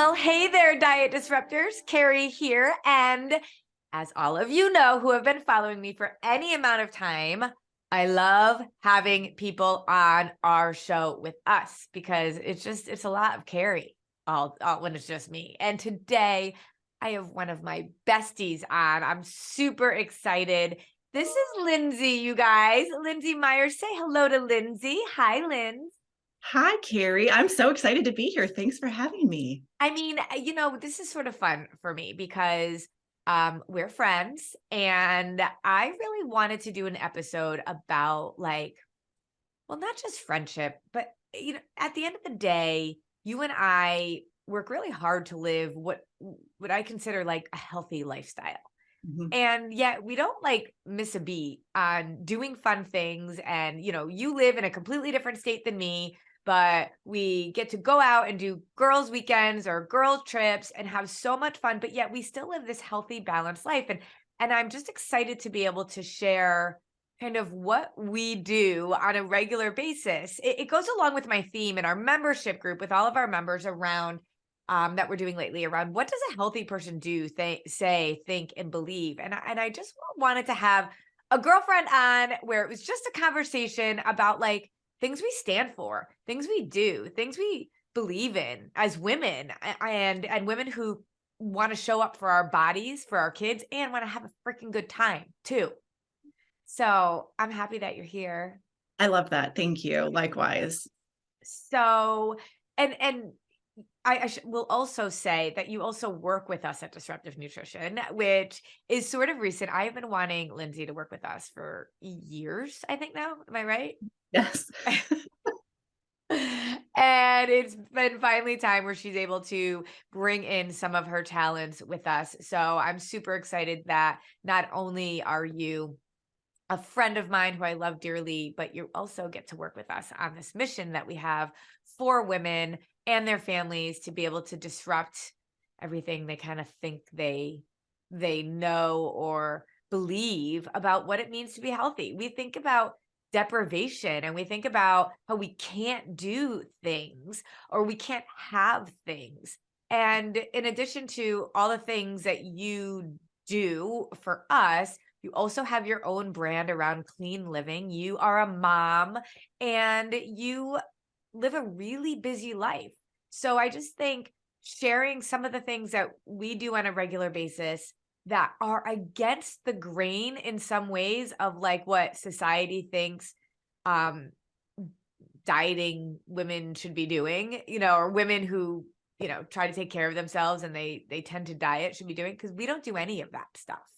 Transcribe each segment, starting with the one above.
Well, hey there, diet disruptors. Carrie here. And as all of you know who have been following me for any amount of time, I love having people on our show with us because it's a lot of Carrie all when it's just me. And today I have one of my besties on. I'm super excited. This is Lindsey, you guys. Lindsey Myers. Say hello to Lindsey. Hi, Linz. Hi, Carrie. I'm so excited to be here. Thanks for having me. I mean, this is sort of fun for me because we're friends and I really wanted to do an episode about well, not just friendship, but at the end of the day, you and I work really hard to live what I consider like a healthy lifestyle. Mhm. And yet we don't like miss a beat on doing fun things. And, you live in a completely different state than me, but we get to go out and do girls' weekends or girls' trips and have so much fun. But yet we still live this healthy, balanced life. And I'm just excited to be able to share kind of what we do on a regular basis. It goes along with my theme in our membership group with all of our members around that we're doing lately around what does a healthy person do, say, think, and believe. And I just wanted to have a girlfriend on where it was just a conversation about like things we stand for, things we do, things we believe in as women and women who want to show up for our bodies, for our kids, and want to have a freaking good time too. So I'm happy that you're here. I love that. Thank you. Likewise. So, and will also say that you also work with us at Disruptive Nutrition, which is sort of recent. I have been wanting Lindsey to work with us for years, I think now. Am I right? Yes. And it's been finally time where she's able to bring in some of her talents with us. So I'm super excited that not only are you a friend of mine who I love dearly, but you also get to work with us on this mission that we have for women and their families to be able to disrupt everything they kind of think they know or believe about what it means to be healthy. We think about deprivation and we think about how we can't do things or we can't have things. And in addition to all the things that you do for us, you also have your own brand around clean living. You are a mom and you live a really busy life. So I just think sharing some of the things that we do on a regular basis that are against the grain in some ways of like what society thinks um dieting women should be doing, or women who, try to take care of themselves and they tend to diet should be doing because we don't do any of that stuff.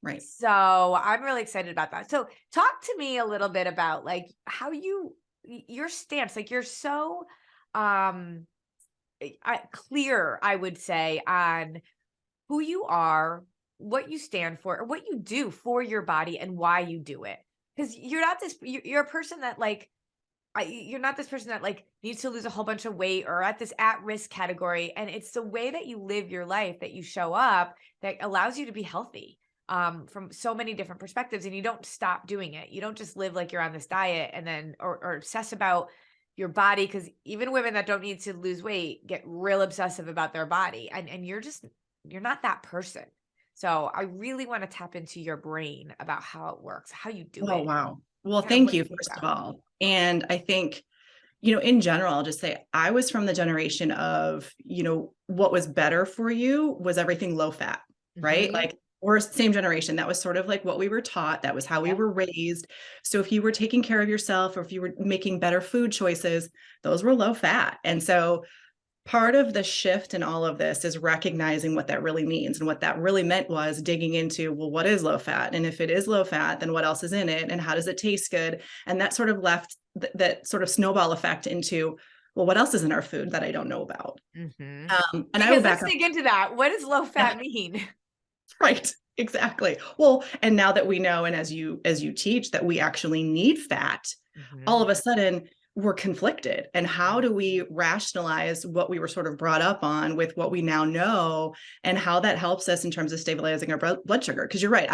Right. So I'm really excited about that. So talk to me a little bit about like how your stance, like you're so um clear, I would say, on who you are, what you stand for, or what you do for your body and why you do it. Because you're a person that like you're not this person that like needs to lose a whole bunch of weight or at this at-risk category. And it's the way that you live your life, that you show up, that allows you to be healthy from so many different perspectives. And you don't stop doing it. You don't just live like you're on this diet and then or obsess about your body, because even women that don't need to lose weight get real obsessive about their body. And you're not that person. So I really want to tap into your brain about how it works, how you do Oh, it, wow. Well, kind of thank what you, you think first of about. all. And I think, in general, I'll just say I was from the generation of, what was better for you was everything low fat, right? Mhm. Like, we're same generation. That was sort of like what we were taught. That was how we Yep. were raised. So if you were taking care of yourself or if you were making better food choices, those were low fat. And so part of the shift in all of this is recognizing what that really means. And what that really meant was digging into, well, what is low fat? And if it is low fat, then what else is in it? And how does it taste good? And that sort of left that sort of snowball effect into, well, what else is in our food that I don't know about? Mhm. And I will Because back let's up. dig into that. What does low fat mean? Right. Exactly. Well, and now that we know, and as you teach that we actually need fat, all Mhm. of a sudden we're conflicted. And how do we rationalize what we were sort of brought up on with what we now know and how that helps us in terms of stabilizing our blood sugar? Because you're right.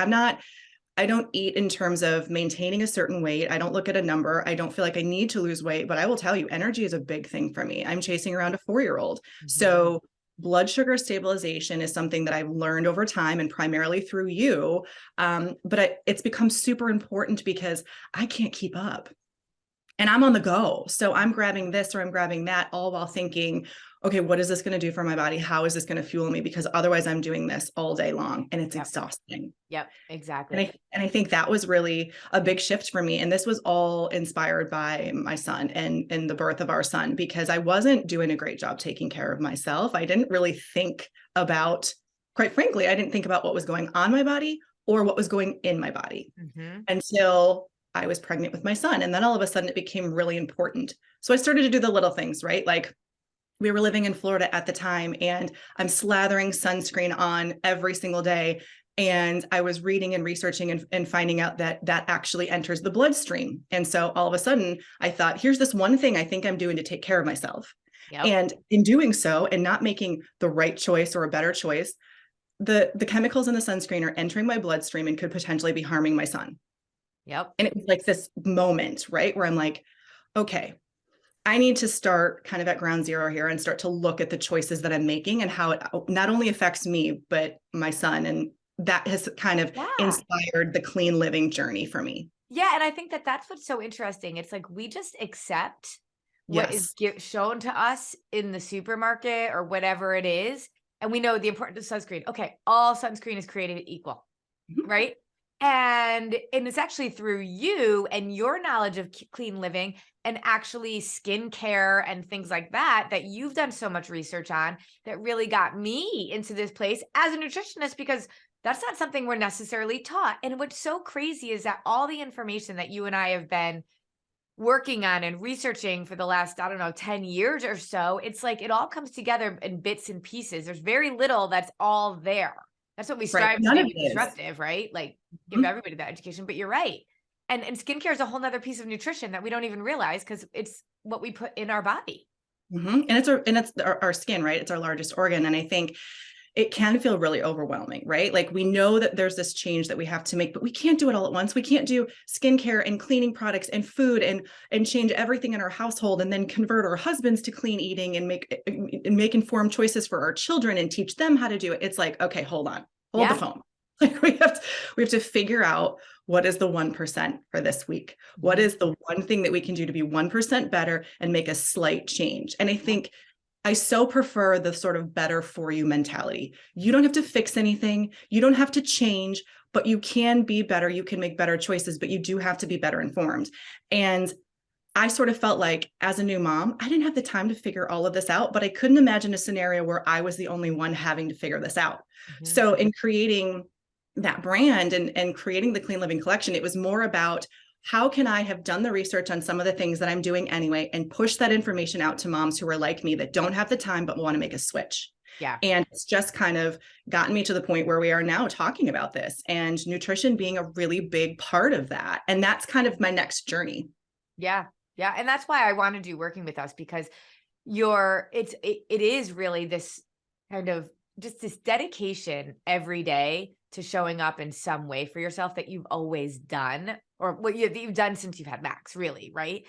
I don't eat in terms of maintaining a certain weight. I don't look at a number. I don't feel like I need to lose weight, but I will tell you, energy is a big thing for me. I'm chasing around a 4-year-old. Mhm. So blood sugar stabilization is something that I've learned over time and primarily through you. It's become super important because I can't keep up and I'm on the go. So I'm grabbing this or I'm grabbing that, all while thinking, okay, what is this going to do for my body? How is this going to fuel me? Because otherwise I'm doing this all day long and it's Yep. exhausting. Yep. And Exactly. I think that was really a big shift for me. And this was all inspired by my son and the birth of our son, because I wasn't doing a great job taking care of myself. I didn't really think about, quite frankly, I didn't think about what was going on my body or what was going in my body until I was pregnant with my son. And then all of a sudden it became really important. So I started to do the little things, right? Like, we were living in Florida at the time, and I'm slathering sunscreen on every single day. And I was reading and researching and finding out that that actually enters the bloodstream. And so all of a sudden I thought, here's this one thing I think I'm doing to take care of myself. Yep. And in doing so and not making the right choice or a better choice, the chemicals in the sunscreen are entering my bloodstream and could potentially be harming my son. Yep. And it was like this moment, right, where I'm like, okay, I need to start kind of at ground zero here and start to look at the choices that I'm making and how it not only affects me, but my son. And that has kind of Yeah. inspired the clean living journey for me. Yeah. And I think that that's what's so interesting. It's like we just accept what is Yes. shown to us in the supermarket or whatever it is. And we know the importance of sunscreen. Okay. All sunscreen is created equal, Mhm. right? And it's actually through you and your knowledge of clean living and actually skincare and things like that that you've done so much research on that really got me into this place as a nutritionist, because that's not something we're necessarily taught. And what's so crazy is that all the information that you and I have been working on and researching for the last, I don't know, 10 years or so, it's like it all comes together in bits and pieces. There's very little that's all there. That's what we Right. strive to None do of with it is. disruptive, right? Like give Mhm. everybody that education, but you're right. And skincare is a whole nother piece of nutrition that we don't even realize because it's what we put in our body. And it's our skin, right? It's our largest organ. And I think it can feel really overwhelming, right? Like, we know that there's this change that we have to make, but we can't do it all at once. We can't do skincare and cleaning products and food and change everything in our household and then convert our husbands to clean eating and make informed choices for our children and teach them how to do it. It's like, okay, hold on, hold the Yeah. phone. Like, we have to figure out what is the 1% for this week. What Mhm. is the one thing that we can do to be 1% better and make a slight change? And I Yeah. think I so prefer the sort of better for you mentality. You don't have to fix anything. You don't have to change, but you can be better. You can make better choices, but you do have to be better informed. And I sort of felt like, as a new mom, I didn't have the time to figure all of this out, but I couldn't imagine a scenario where I was the only one having to figure this out. Mhm. So in creating that brand and creating the Clean Living Collection, it was more about, how can I have done the research on some of the things that I'm doing anyway and push that information out to moms who are like me that don't have the time but want to make a switch. Yeah. And it's just kind of gotten me to the point where we are now talking about this, and nutrition being a really big part of that. And that's kind of my next journey. Yeah. Yeah. And that's why I want to do working with us, because it is really this kind of just this dedication every day to showing up in some way for yourself that you've always done, or what you've done since you've had Max, really, right?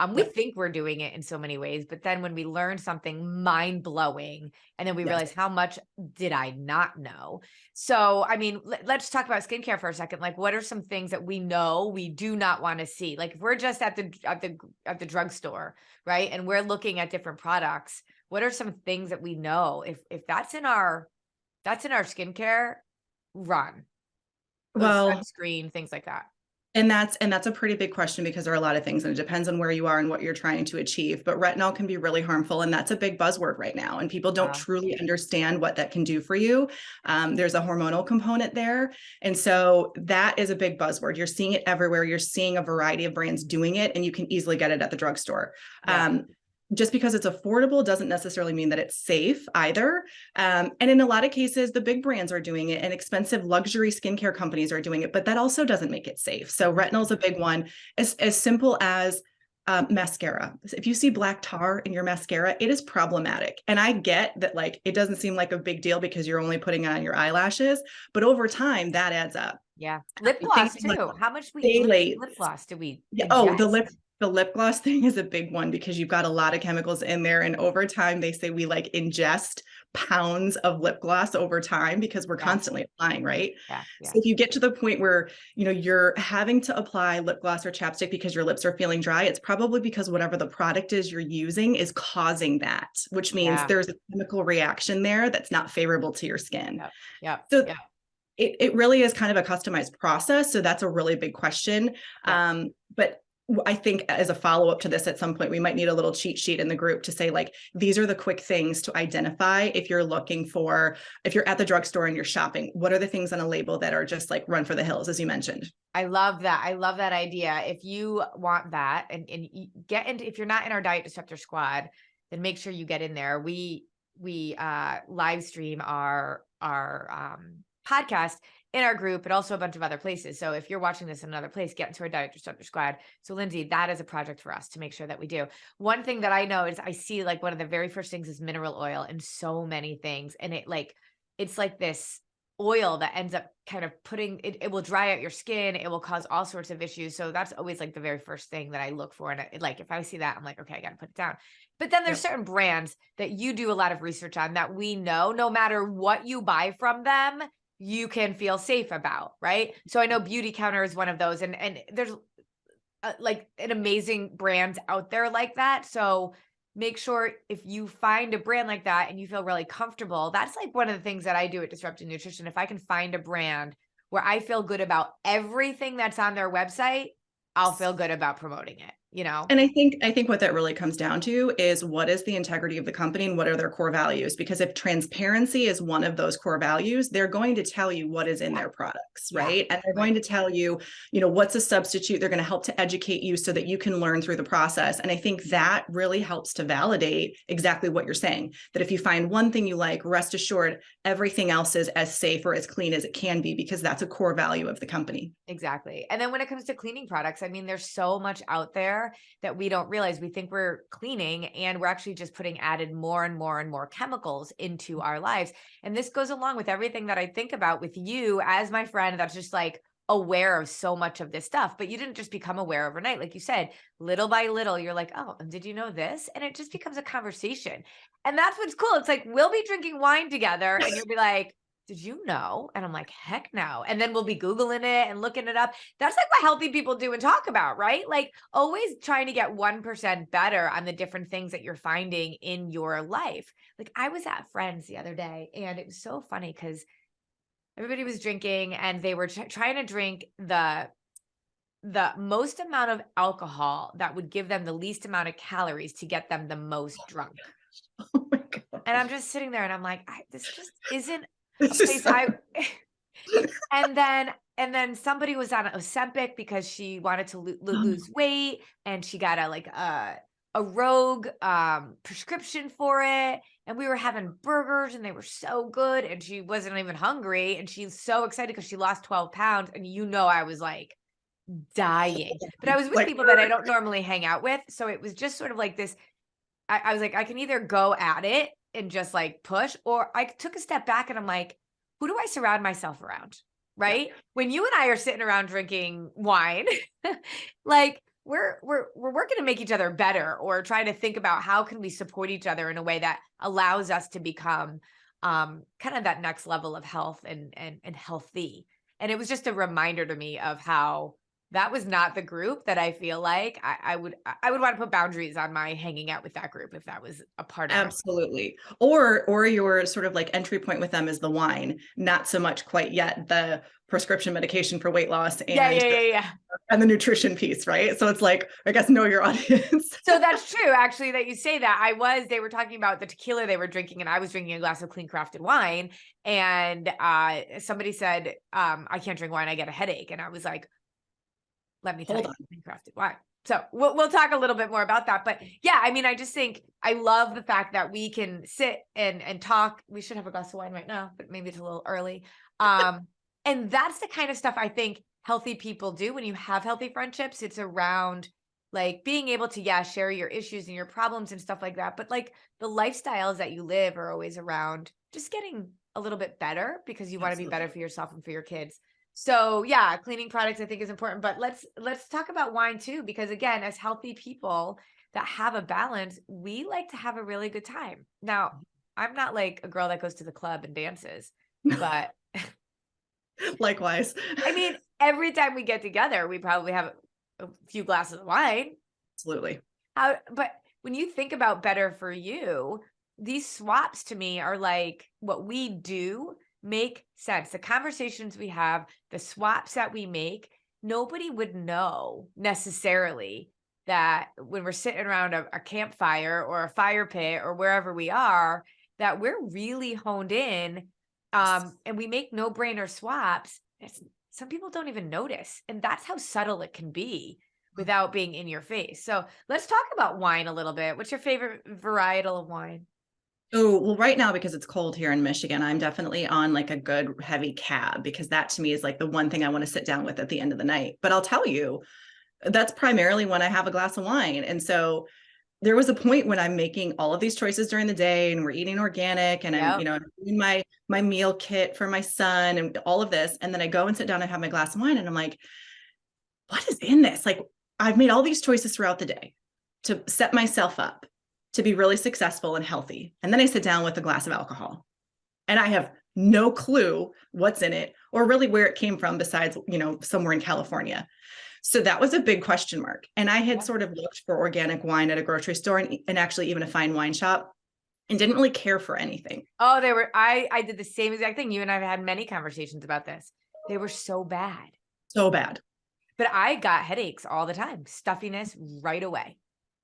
We Yep. think we're doing it in so many ways, but then when we learn something mind blowing, and then we Yes. realize, how much did I not know? So, I mean, let's talk about skincare for a second. Like, what are some things that we know we do not want to see? Like, if we're just at the drugstore, right, and we're looking at different products, what are some things that we know if that's in our skincare, run Well, sunscreen, things like that? and that's a pretty big question, because there are a lot of things and it depends on where you are and what you're trying to achieve. But retinol can be really harmful, and that's a big buzzword right now. And people don't Wow. truly understand what that can do for you. There's a hormonal component there, and so that is a big buzzword. You're seeing it everywhere. You're seeing a variety of brands doing it, and you can easily get it at the drugstore. Yeah. Just because it's affordable doesn't necessarily mean that it's safe either. And in a lot of cases, the big brands are doing it and expensive luxury skincare companies are doing it, but that also doesn't make it safe. So Mhm. retinol is a big one, as simple as mascara. If you see black tar in your mascara, it is problematic. And I get that, like, it doesn't seem like a big deal because you're only putting it on your eyelashes, but over time that adds up. Yeah. Lip Things gloss like too. How much phthalates. lip gloss do we Yeah. Oh, ingest? the lip gloss thing is a big one, because you've got a lot of chemicals in there. And over time, they say we like ingest pounds of lip gloss over time because we're Yeah. constantly applying, right? Yeah. So Yeah. if you get to the point where, you're having to apply lip gloss or chapstick because your lips are feeling dry, it's probably because whatever the product is you're using is causing that, which means Yeah. there's a chemical reaction there that's not favorable to your skin. Yep. Yep. So Yep. it really is kind of a customized process. So that's a really big question. Yep. But I think as a follow-up to this, at some point, we might need a little cheat sheet in the group to say, like, these are the quick things to identify if you're at the drugstore and you're shopping, what are the things on a label that are just like run for the hills, as you mentioned? I love that. I love that idea. If you want that and you get into, if you're not in our Diet Disruptor squad, then make sure you get in there. We live stream our podcast in our group, but also a bunch of other places. So if you're watching this in another place, get into our Diet Disruptor squad. So Lindsey, that is a project for us to make sure that we do. One thing that I know is I see like one of the very first things is mineral oil in so many things. And it's like this oil that ends up kind of it will dry out your skin. It will cause all sorts of issues. So that's always like the very first thing that I look for. And like, if I see that, I'm like, okay, I got to put it down. But then there's certain brands that you do a lot of research on that we know no matter what you buy from them, you can feel safe about, right? So I know Beauty Counter is one of those, and there's like an amazing brands out there like that. So make sure if you find a brand like that and you feel really comfortable, that's like one of the things that I do at Disruptive Nutrition. If I can find a brand where I feel good about everything that's on their website, I'll feel good about promoting it. And I think what that really comes down to is what is the integrity of the company and what are their core values? Because if transparency is one of those core values, they're going to tell you what is in their products, right? And they're going to tell you, what's a substitute. They're going to help to educate you so that you can learn through the process. And I think that really helps to validate exactly what you're saying, that if you find one thing you like, rest assured, everything else is as safe or as clean as it can be, because that's a core value of the company. Exactly. And then when it comes to cleaning products, I mean, there's so much out there that we don't realize. We think we're cleaning and we're actually just putting added more and more and more chemicals into our lives. And this goes along with everything that I think about with you as my friend that's just like aware of so much of this stuff. But you didn't just become aware overnight. Like you said, little by little, you're like, oh, did you know this? And it just becomes a conversation. And that's what's cool. It's like, we'll be drinking wine together and you'll be like, did you know? And I'm like, heck no. And then we'll be Googling it and looking it up. That's like what healthy people do and talk about, right? Like always trying to get 1% better on the different things that you're finding in your life. Like I was at Friends the other day and it was so funny because everybody was drinking and they were trying to drink the most amount of alcohol that would give them the least amount of calories to get them the most drunk. Oh my God. And I'm just sitting there and I'm like, this just isn't This a is place and then somebody was on Ozempic because she wanted to lose weight and she got a rogue prescription for it. And we were having burgers and they were so good and she wasn't even hungry and she's so excited because she lost 12 pounds. And I was like dying, but I was with people that I don't normally hang out with. So it was just sort of like this. I was like, I can either go at it and just like push, or I took a step back and I'm like, who do I surround myself around? Right. Yeah. When you and I are sitting around drinking wine, like we're working to make each other better or trying to think about how can we support each other in a way that allows us to become kind of that next level of health and healthy. And it was just a reminder to me of how that was not the group that I feel like I would want to put boundaries on my hanging out with that group if that was a part of it. Absolutely. Or your sort of like entry point with them is the wine, not so much quite yet the prescription medication for weight loss and the nutrition piece, right? So it's like, I guess, know your audience. So that's true, actually, that you say that. They were talking about the tequila they were drinking and I was drinking a glass of clean crafted wine. And somebody said, I can't drink wine, I get a headache. And I was like, let me tell you, clean crafted wine. So we'll talk a little bit more about that. But yeah, I mean, I just think I love the fact that we can sit and talk. We should have a glass of wine right now, but maybe it's a little early. And that's the kind of stuff I think healthy people do when you have healthy friendships. It's around like being able to, share your issues and your problems and stuff like that. But like the lifestyles that you live are always around just getting a little bit better because you want to be better for yourself and for your kids. So yeah, cleaning products I think is important, but let's talk about wine too, because again, as healthy people that have a balance, we like to have a really good time. Now, I'm not like a girl that goes to the club and dances, but Likewise. I mean, every time we get together, we probably have a few glasses of wine. Absolutely. But when you think about better for you, these swaps to me are like what we do make sense. The conversations we have, the swaps that we make, nobody would know necessarily that when we're sitting around a campfire or a fire pit or wherever we are, that we're really honed in, and we make no brainer swaps. Some people don't even notice. And that's how subtle it can be without being in your face. So let's talk about wine a little bit. What's your favorite varietal of wine? Oh, well, right now, because it's cold here in Michigan, I'm definitely on like a good heavy cab because that to me is like the one thing I want to sit down with at the end of the night. But I'll tell you, that's primarily when I have a glass of wine. And so there was a point when I'm making all of these choices during the day and we're eating organic and I'm, Yep. I'm doing my meal kit for my son and all of this. And then I go and sit down and have my glass of wine and I'm like, what is in this? Like I've made all these choices throughout the day to set myself up to be really successful and healthy. And then I sit down with a glass of alcohol and I have no clue what's in it or really where it came from besides, somewhere in California. So that was a big question mark. And I had Yeah. sort of looked for organic wine at a grocery store and actually even a fine wine shop and didn't really care for anything. Oh, I did the same exact thing. You and I have had many conversations about this. They were so bad. So bad. But I got headaches all the time, stuffiness right away.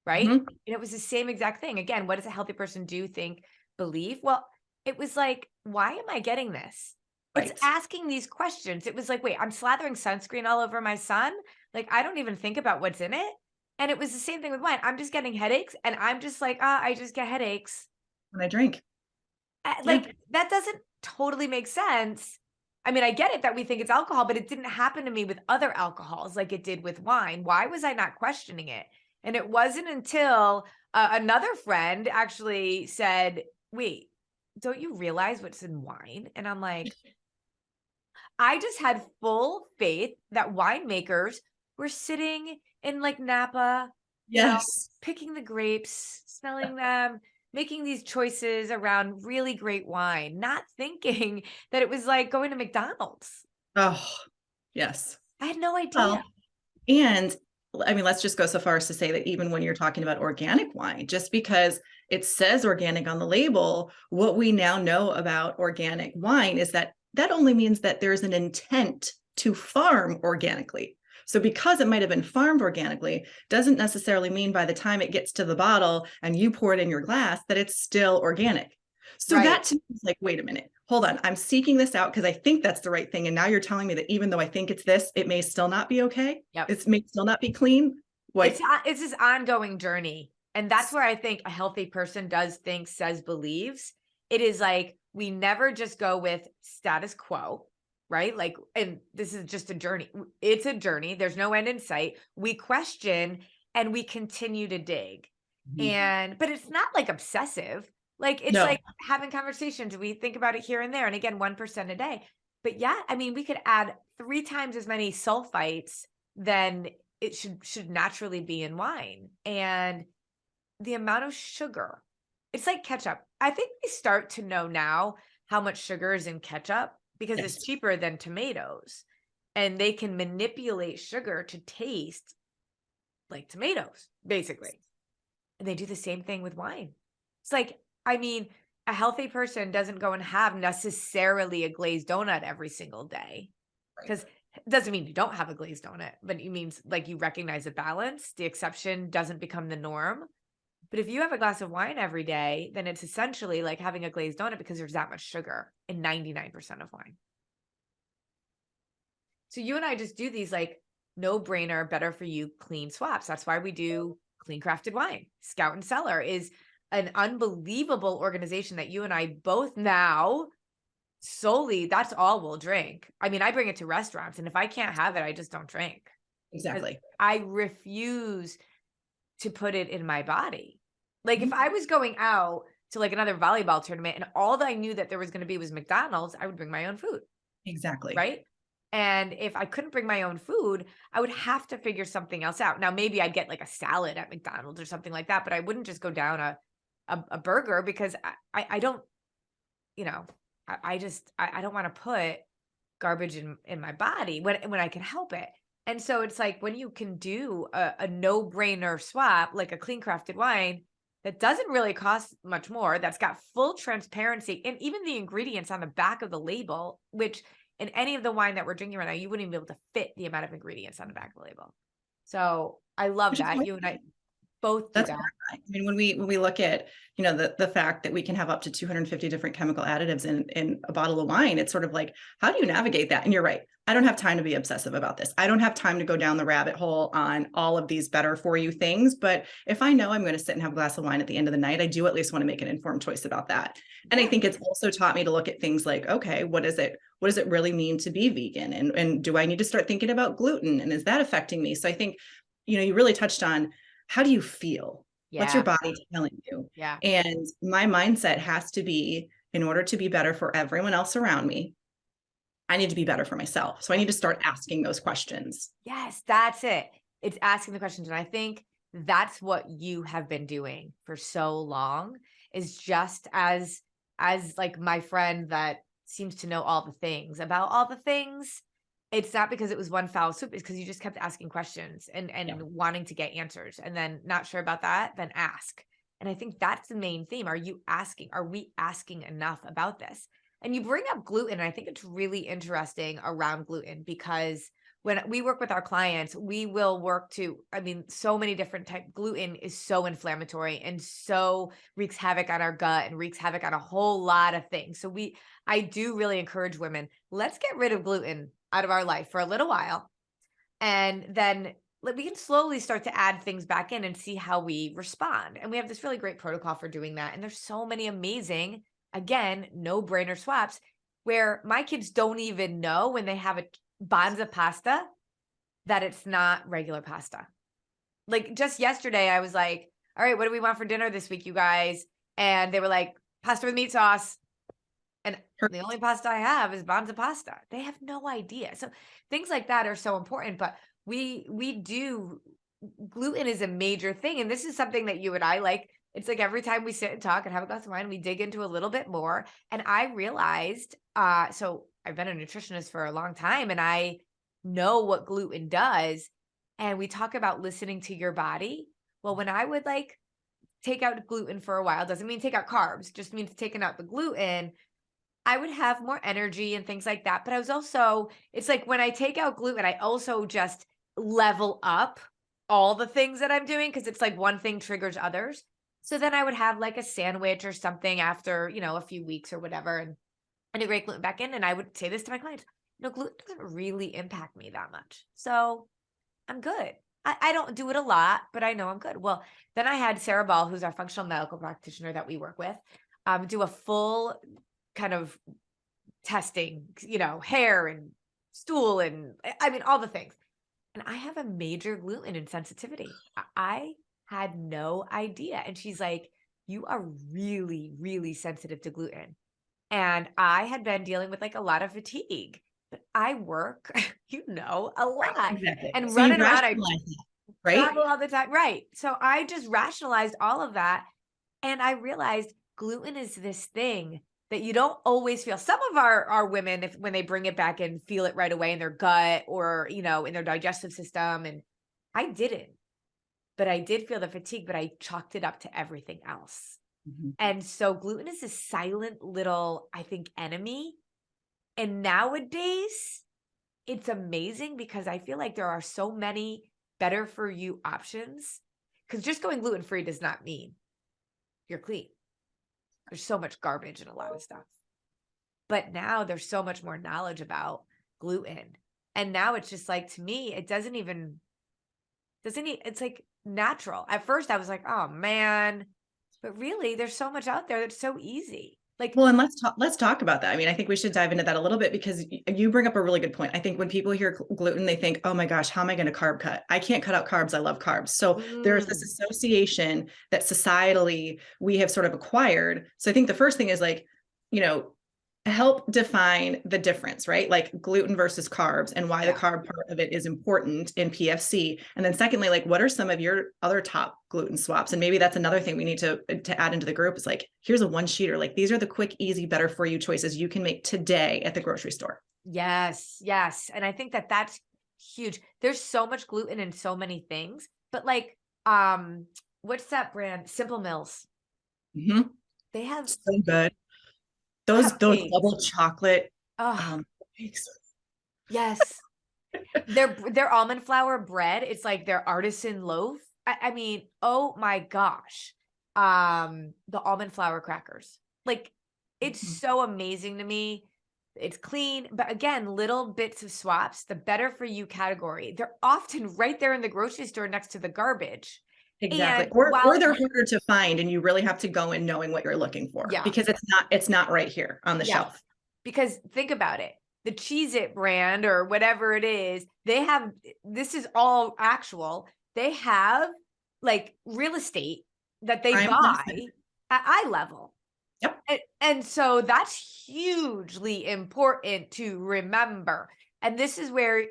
Right. Mm-hmm. And it was the same exact thing. Again, what does a healthy person do, think, believe? Well, it was like, why am I getting this? It's Right. asking these questions. It was like, wait, I'm slathering sunscreen all over my son. Like, I don't even think about what's in it. And it was the same thing with wine. I'm just getting headaches. And I'm just like, I just get headaches. When I drink. Yeah. Like, that doesn't totally make sense. I mean, I get it that we think it's alcohol, but it didn't happen to me with other alcohols like it did with wine. Why was I not questioning it? And it wasn't until another friend actually said, wait, don't you realize what's in wine? And I'm like, I just had full faith that winemakers were sitting in like Napa, Yes. picking the grapes, smelling them, making these choices around really great wine, not thinking that it was like going to McDonald's. Oh, yes. I had no idea. Well, and I mean, let's just go so far as to say that even when you're talking about organic wine, just because it says organic on the label, what we now know about organic wine is that that only means that there's an intent to farm organically. So because it might have been farmed organically, doesn't necessarily mean by the time it gets to the bottle and you pour it in your glass that it's still organic. So Right. that to me is like, wait a minute, hold on. I'm seeking this out because I think that's the right thing. And now you're telling me that even though I think it's this, it may still not be okay. Yep. It may still not be clean. Like, It's this ongoing journey. And that's where I think a healthy person does think, says, believes. It is like we never just go with status quo, right? Like, and this is just a journey. It's a journey. There's no end in sight. We question and we continue to dig. But it's not like obsessive. Like it's no, like having conversations. We think about it here and there. And again, 1% a day. But yeah, I mean, we could add 3 times as many sulfites than it should naturally be in wine. And the amount of sugar, it's like ketchup. I think we start to know now how much sugar is in ketchup because it's yes, cheaper than tomatoes. And they can manipulate sugar to taste like tomatoes, basically. And they do the same thing with wine. It's like, I mean, a healthy person doesn't go and have necessarily a glazed donut every single day right. because it doesn't mean you don't have a glazed donut, but it means like you recognize a balance. The exception doesn't become the norm. But if you have a glass of wine every day, then it's essentially like having a glazed donut because there's that much sugar in 99% of wine. So you and I just do these like no brainer, better for you, clean swaps. That's why we do Clean Crafted Wine. Scout and Cellar is an unbelievable organization that you and I both now solely, that's all we'll drink. I mean, I bring it to restaurants, and if I can't have it, I just don't drink. 'Cause Exactly. I refuse to put it in my body. Like if Mhm. I was going out to like another volleyball tournament and all that I knew that there was going to be was McDonald's, I would bring my own food, Exactly. right? And if I couldn't bring my own food, I would have to figure something else out. Now, maybe I'd get like a salad at McDonald's or something like that, but I wouldn't just go down a a burger because I don't, you know, I don't want to put garbage in my body when I can help it. And so it's like when you can do a no-brainer swap, like a clean crafted wine that doesn't really cost much more, that's got full transparency and even the ingredients on the back of the label, which in any of the wine that we're drinking right now, you wouldn't even be able to fit the amount of ingredients on the back of the label. So I love Which is that. You and I both do That's that. horrifying. I mean, when we look at, the fact that we can have up to 250 different chemical additives in a bottle of wine, it's sort of like, how do you navigate that? And you're right. I don't have time to be obsessive about this. I don't have time to go down the rabbit hole on all of these better for you things. But if I know I'm going to sit and have a glass of wine at the end of the night, I do at least want to make an informed choice about that. And I Yeah. think it's also taught me to look at things like, okay, what is it? What does it really mean to be vegan? And do I need to start thinking about gluten? And is that affecting me? So I think, you really touched on, how do you feel? What's your Yeah. body telling you? Yeah. And my mindset has to be, in order to be better for everyone else around me, I need to be better for myself. So I need to start asking those questions. Yes, that's it. It's asking the questions. And I think that's what you have been doing for so long is just as like my friend that seems to know all the things about all the things. It's not because it was one foul swoop, it's because you just kept asking questions Yeah. and wanting to get answers and then not sure about that, then ask. And I think that's the main theme. Are you asking? Are we asking enough about this? And you bring up gluten, and I think it's really interesting around gluten because when we work with our clients, we will work to, I mean, so many different type. Gluten is so inflammatory and so wreaks havoc on our gut and wreaks havoc on a whole lot of things. So I do really encourage women, let's get rid of gluten out of our life for a little while. And then we can slowly start to add things back in and see how we respond. And we have this really great protocol for doing that. And there's so many amazing, again, no brainer swaps where my kids don't even know when they have a Banza pasta that it's not regular pasta. Like just yesterday, I was like, all right, what do we want for dinner this week, you guys? And they were like, pasta with meat sauce. And the only pasta I have is Banza pasta. They have no idea. So things like that are so important, but we do gluten is a major thing. And this is something that you and I like. It's like every time we sit and talk and have a glass of wine, we dig into a little bit more. And I realized, so I've been a nutritionist for a long time and I know what gluten does. And we talk about listening to your body. Well, when I would like take out gluten for a while, doesn't mean take out carbs, just means taking out the gluten. I would have more energy and things like that. But I was also, it's like when I take out gluten, I also just level up all the things that I'm doing because it's like one thing triggers others. So then I would have like a sandwich or something after, a few weeks or whatever and integrate gluten back in. And I would say this to my clients, gluten doesn't really impact me that much. So I'm good. I don't do it a lot, but I know I'm good. Well, then I had Sarah Ball, who's our functional medical practitioner that we work with, do a full kind of testing, hair and stool and I mean, all the things. And I have a major gluten insensitivity. I had no idea. And she's like, you are really, really sensitive to gluten. And I had been dealing with like a lot of fatigue, but I work, a Right. lot Exactly. and So you running around. I rationalize that, right? travel all the time. Right. So I just rationalized all of that. And I realized gluten is this thing that you don't always feel. Some of our women, if when they bring it back and feel it right away in their gut or, in their digestive system. And I didn't, but I did feel the fatigue, but I chalked it up to everything else. Mhm. And so gluten is a silent little, I think, enemy. And nowadays, it's amazing because I feel like there are so many better for you options. Because just going gluten free does not mean you're clean. There's so much garbage and a lot of stuff. But now there's so much more knowledge about gluten. And now it's just like, to me, it it's like natural. At first I was like, oh man, but really there's so much out there that's so easy. Like, Well, and let's talk about that. I mean, I think we should dive into that a little bit because you bring up a really good point. I think when people hear gluten, they think, "Oh my gosh, how am I going to carb cut? I can't cut out carbs. I love carbs." So there's this mm, association that societally we have sort of acquired. So I think the first thing is like, you know, help define the difference, right? Like gluten versus carbs and why the Yeah. carb part of it is important in PFC. And then secondly, like what are some of your other top gluten swaps? And maybe that's another thing we need to add into the group is like, here's a one sheeter. Like these are the quick, easy, better for you choices you can make today at the grocery store. Yes, yes. And I think that that's huge. There's so much gluten in so many things, but like, what's that brand? Simple Mills. Mm-hmm. They have So good. Those cupcakes. double chocolate Oh, cakes. yes. Their almond flour bread, it's like their artisan loaf. I mean, oh my gosh. The almond flour crackers. Like, it's Mhm. so amazing to me. It's clean, but again, little bits of swaps, the better for you category. They're often right there in the grocery store next to the garbage. Exactly. And Or while they're harder to find and you really have to go in knowing what you're looking for yeah, because it's not right here on the yeah. shelf. Because think about it, the Cheez It brand or whatever it is, they have this is all actual. They have like real estate that they Prime buy placement. at eye level. Yep. And so that's hugely important to remember. And this is where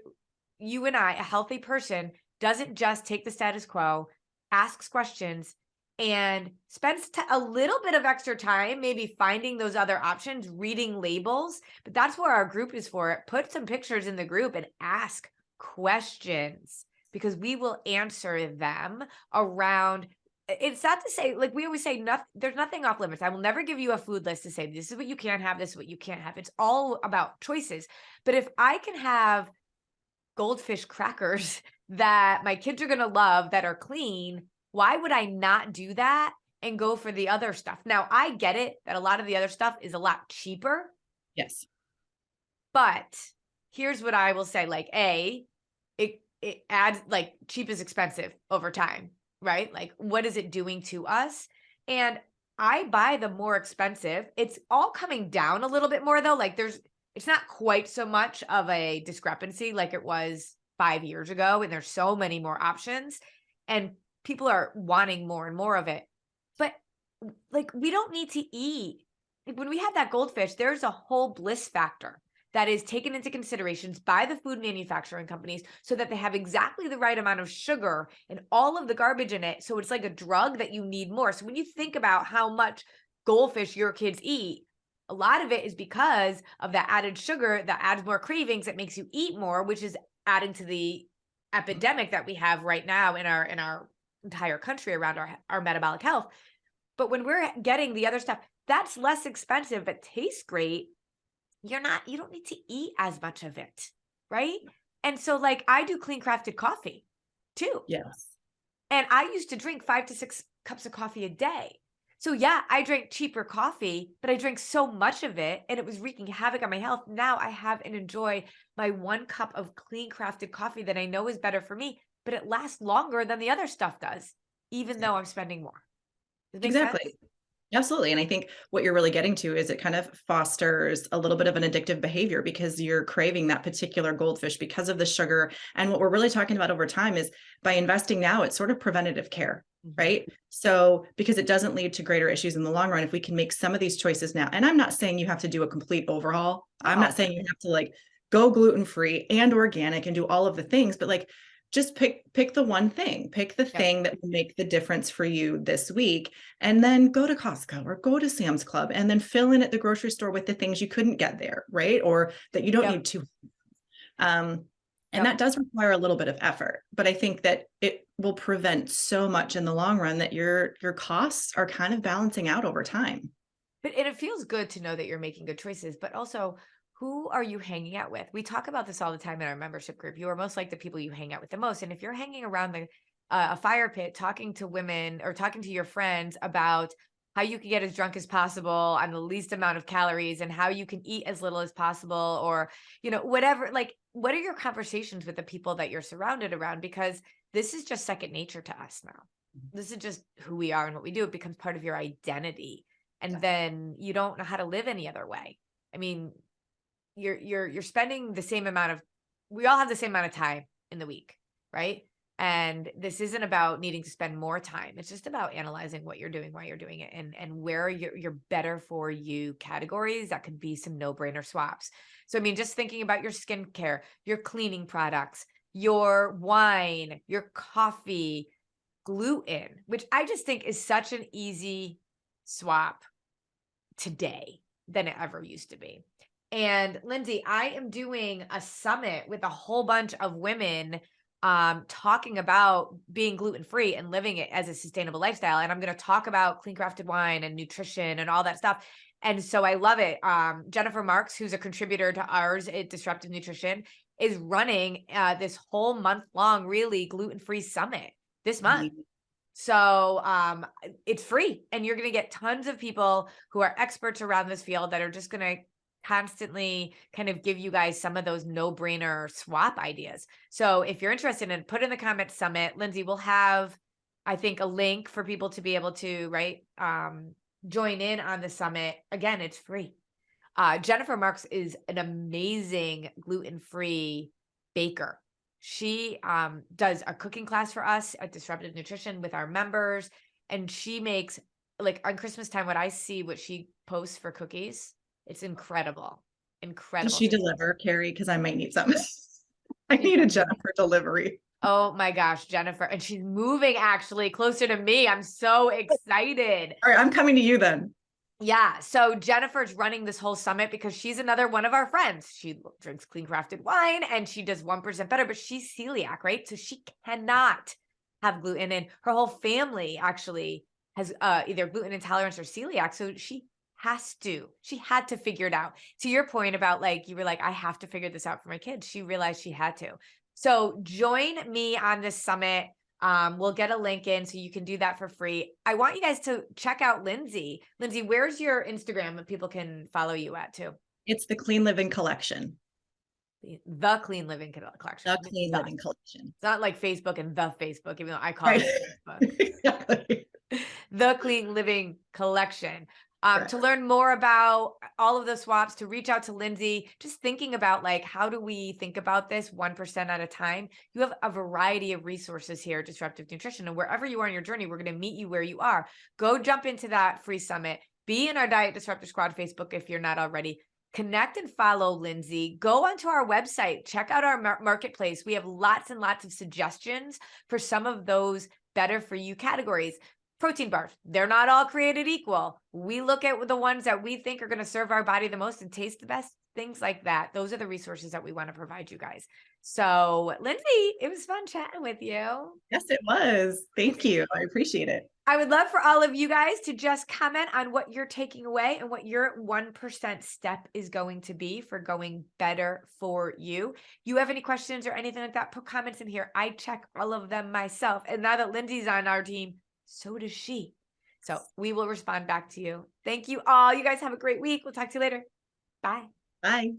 you and I, a healthy person, doesn't just take the status quo, asks questions, and spends a little bit of extra time maybe finding those other options, reading labels. But that's where our group is for it. Put some pictures in the group and ask questions because we will answer them around it's not to say, like we always say, nothing, there's nothing off limits. I will never give you a food list to say, this is what you can have, this is what you can't have. It's all about choices. But if I can have goldfish crackers that my kids are going to love that are clean, why would I not do that and go for the other stuff? Now, I get it that a lot of the other stuff is a lot cheaper, Yes. but here's what I will say, like it adds like cheap is expensive over time, right? Like what is it doing to us? And I buy the more expensive. It's all coming down a little bit more though. Like it's not quite so much of a discrepancy like it was 5 years ago. And there's so many more options and people are wanting more and more of it. But like we don't need to eat. Like, when we have that goldfish, there's a whole bliss factor that is taken into considerations by the food manufacturing companies so that they have exactly the right amount of sugar and all of the garbage in it. So it's like a drug that you need more. So when you think about how much goldfish your kids eat, a lot of it is because of that added sugar that adds more cravings, that makes you eat more, which is adding to the epidemic that we have right now in our entire country around our metabolic health. But when we're getting the other stuff, that's less expensive but tastes great. You don't need to eat as much of it, right? And so like I do clean crafted coffee too. Yes. And I used to drink 5 to 6 cups of coffee a day. So yeah, I drank cheaper coffee, but I drank so much of it and it was wreaking havoc on my health. Now I have and enjoy my 1 cup of clean crafted coffee that I know is better for me, but it lasts longer than the other stuff does, even though I'm spending more. Does it make sense? Exactly. Absolutely. And I think what you're really getting to is it kind of fosters a little bit of an addictive behavior because you're craving that particular goldfish because of the sugar. And what we're really talking about over time is by investing now, it's sort of preventative care, Mhm. right? So because it doesn't lead to greater issues in the long run, if we can make some of these choices now, and I'm not saying you have to do a complete overhaul. I'm not No. saying you have to like go gluten-free and organic and do all of the things, but like just pick the one thing, pick the Yep. thing that will make the difference for you this week and then go to Costco or go to Sam's Club and then fill in at the grocery store with the things you couldn't get there, right? Or that you don't Yep. need to. Um, and Yep. that does require a little bit of effort, but I think that it will prevent so much in the long run that your costs are kind of balancing out over time. But and it feels good to know that you're making good choices, but also who are you hanging out with? We talk about this all the time in our membership group. You are most like the people you hang out with the most. And if you're hanging around a fire pit, talking to women or talking to your friends about how you can get as drunk as possible on the least amount of calories and how you can eat as little as possible, or, whatever, like, what are your conversations with the people that you're surrounded around? Because this is just second nature to us now. This is just who we are and what we do. It becomes part of your identity and then you don't know how to live any other way. I mean, you're spending the same amount of we all have the same amount of time in the week, right? And this isn't about needing to spend more time. It's just about analyzing what you're doing, why you're doing it, and where your better for you categories that could be some no-brainer swaps. So I mean, just thinking about your skincare, your cleaning products, your wine, your coffee, gluten, which I just think is such an easy swap today than it ever used to be. And Lindsey, I am doing a summit with a whole bunch of women talking about being gluten-free and living it as a sustainable lifestyle. And I'm going to talk about clean crafted wine and nutrition and all that stuff. And so I love it. Jennifer Marks, who's a contributor to ours at Disruptive Nutrition, is running this whole month-long, really gluten-free summit this month. So it's free, and you're going to get tons of people who are experts around this field that are just going to constantly kind of give you guys some of those no-brainer swap ideas. So if you're interested in, put in the comments summit. Lindsey will have, I think, a link for people to be able to join in on the summit. Again, it's free. Jennifer Marks is an amazing gluten-free baker. She does a cooking class for us at Disruptive Nutrition with our members. And she makes, like on Christmas time, what she posts for cookies, it's incredible. Does Incredible. she deliver, Carrie? Because I might need some. I need a Jennifer delivery. Oh my gosh, Jennifer. And she's moving actually closer to me. I'm so excited. All right, I'm coming to you then. Yeah. So Jennifer's running this whole summit because she's another one of our friends. She drinks clean crafted wine and she does 1% better, but she's celiac, right? So she cannot have gluten, and her whole family actually has either gluten intolerance or celiac. So she had to figure it out. To your point about like, you were like, I have to figure this out for my kids. She realized she had to. So join me on this summit. We'll get a link in so you can do that for free. I want you guys to check out Lindsey. Lindsey, where's your Instagram that people can follow you at too? It's the Clean Living Collection. The Clean Living Collection. The Clean Living Collection. It's not like Facebook and the Facebook, even though I call it Facebook. Exactly. The Clean Living Collection. To learn more about all of the swaps, to reach out to Lindsey, just thinking about like, how do we think about this 1% at a time? You have a variety of resources here at Disruptive Nutrition, and wherever you are in your journey, we're going to meet you where you are. Go jump into that free summit. Be in our Diet Disruptor Squad Facebook if you're not already. Connect and follow Lindsey. Go onto our website. Check out our marketplace. We have lots and lots of suggestions for some of those better for you categories. Protein bars, they're not all created equal. We look at the ones that we think are going to serve our body the most and taste the best, things like that. Those are the resources that we want to provide you guys. So Lindsey, it was fun chatting with you. Yes, it was. Thank you. I appreciate it. I would love for all of you guys to just comment on what you're taking away and what your 1% step is going to be for going better for you. You have any questions or anything like that, put comments in here. I check all of them myself. And now that Lindsey's on our team, so does she. So we will respond back to you. Thank you all. You guys have a great week. We'll talk to you later. Bye. Bye.